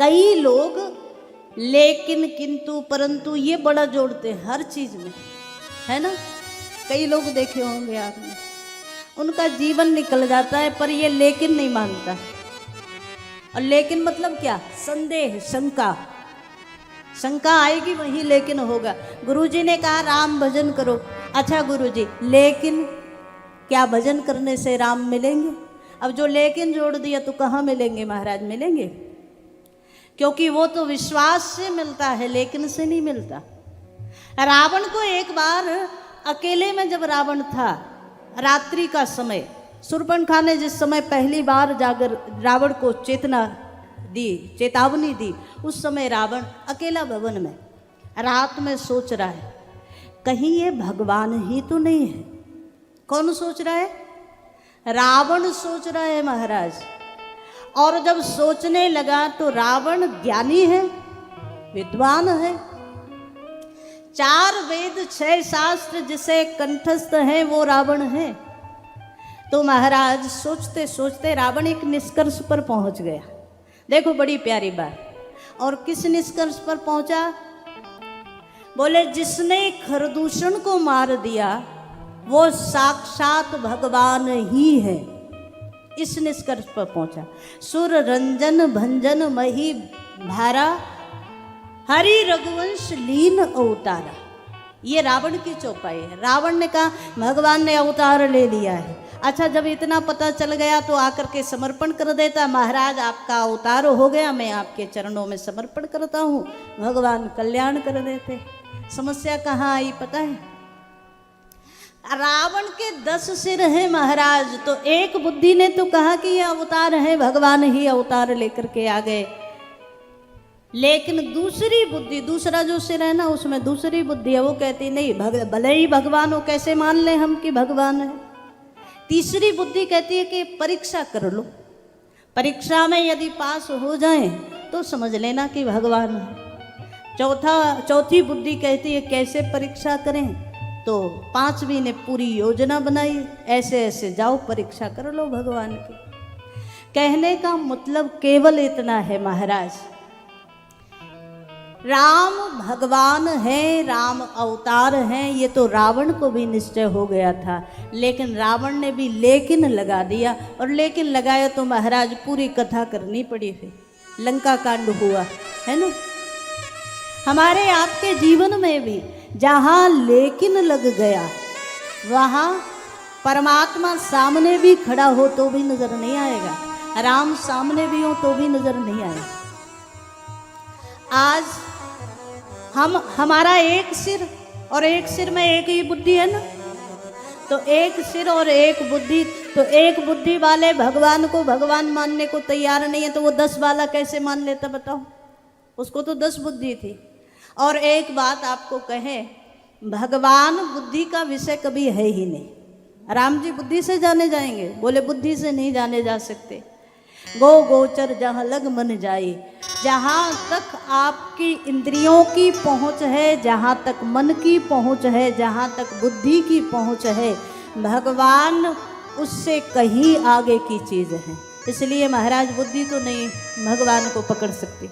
कई लोग लेकिन किंतु परंतु ये बड़ा जोड़ते हैं हर चीज में, है ना। कई लोग देखे होंगे आपने, उनका जीवन निकल जाता है पर ये लेकिन नहीं मानता। और लेकिन मतलब क्या? संदेह, शंका। शंका आएगी वही लेकिन होगा। गुरुजी ने कहा राम भजन करो। अच्छा गुरुजी, लेकिन क्या भजन करने से राम मिलेंगे? अब जो लेकिन जोड़ दिया तो कहाँ मिलेंगे महाराज? मिलेंगे, क्योंकि वो तो विश्वास से मिलता है, लेकिन से नहीं मिलता। रावण को एक बार अकेले में जब रावण था, रात्रि का समय, शूर्पणखा ने जिस समय पहली बार जाकर रावण को चेतावनी दी, उस समय रावण अकेला भवन में रात में सोच रहा है कहीं ये भगवान ही तो नहीं है। कौन सोच रहा है? रावण सोच रहा है महाराज। और जब सोचने लगा तो रावण ज्ञानी है, विद्वान है, 4 वेद 6 शास्त्र जिसे कंठस्थ है वो रावण है। तो महाराज सोचते सोचते रावण एक निष्कर्ष पर पहुंच गया। देखो बड़ी प्यारी बात। और किस निष्कर्ष पर पहुंचा? बोले जिसने खरदूषण को मार दिया वो साक्षात भगवान ही है। इस निष्कर्ष पर पहुंचा। सुर रंजन भंजन मही भारा, हरि रघुवंश लीन अवतारा। ये रावण की चौपाई है। रावण ने कहा भगवान ने अवतार ले लिया है। अच्छा, जब इतना पता चल गया तो आकर के समर्पण कर देता, महाराज आपका अवतार हो गया, मैं आपके चरणों में समर्पण करता हूँ, भगवान कल्याण कर देते। समस्या कहाँ आई पता है? रावण के 10 सिर हैं महाराज, तो एक बुद्धि ने तो कहा कि ये अवतार है, भगवान ही अवतार लेकर के आ गए। लेकिन दूसरी बुद्धि, दूसरा जो सिर है ना, उसमें दूसरी बुद्धि है, वो कहती नहीं भले ही भगवान हो, कैसे मान ले हम कि भगवान है। तीसरी बुद्धि कहती है कि परीक्षा कर लो, परीक्षा में यदि पास हो जाए तो समझ लेना कि भगवान है। चौथी बुद्धि कहती है कैसे परीक्षा करें? तो 5वीं ने पूरी योजना बनाई, ऐसे ऐसे जाओ परीक्षा कर लो भगवान की। कहने का मतलब केवल इतना है महाराज, राम भगवान है, राम अवतार हैं, ये तो रावण को भी निश्चय हो गया था। लेकिन रावण ने भी लेकिन लगा दिया, और लेकिन लगाया तो महाराज पूरी कथा करनी पड़ी, फिर लंका कांड हुआ, है ना। हमारे आपके जीवन में भी जहाँ लेकिन लग गया वहाँ परमात्मा सामने भी खड़ा हो तो भी नजर नहीं आएगा, राम सामने भी हो तो भी नजर नहीं आएगा। आज हमारा एक सिर और एक सिर में एक ही बुद्धि है ना, तो एक सिर और एक बुद्धि, तो एक बुद्धि वाले भगवान को भगवान मानने को तैयार नहीं है, तो वो 10 वाला कैसे मान लेता बताओ? उसको तो 10 बुद्धि थी। और एक बात आपको कहे, भगवान बुद्धि का विषय कभी है ही नहीं। राम जी बुद्धि से जाने जाएंगे? बोले बुद्धि से नहीं जाने जा सकते। गो गोचर जहाँ लग मन जाए, जहाँ तक आपकी इंद्रियों की पहुँच है, जहाँ तक मन की पहुँच है, जहाँ तक बुद्धि की पहुँच है, भगवान उससे कहीं आगे की चीज़ है। इसलिए महाराज बुद्धि तो नहीं भगवान को पकड़ सकती।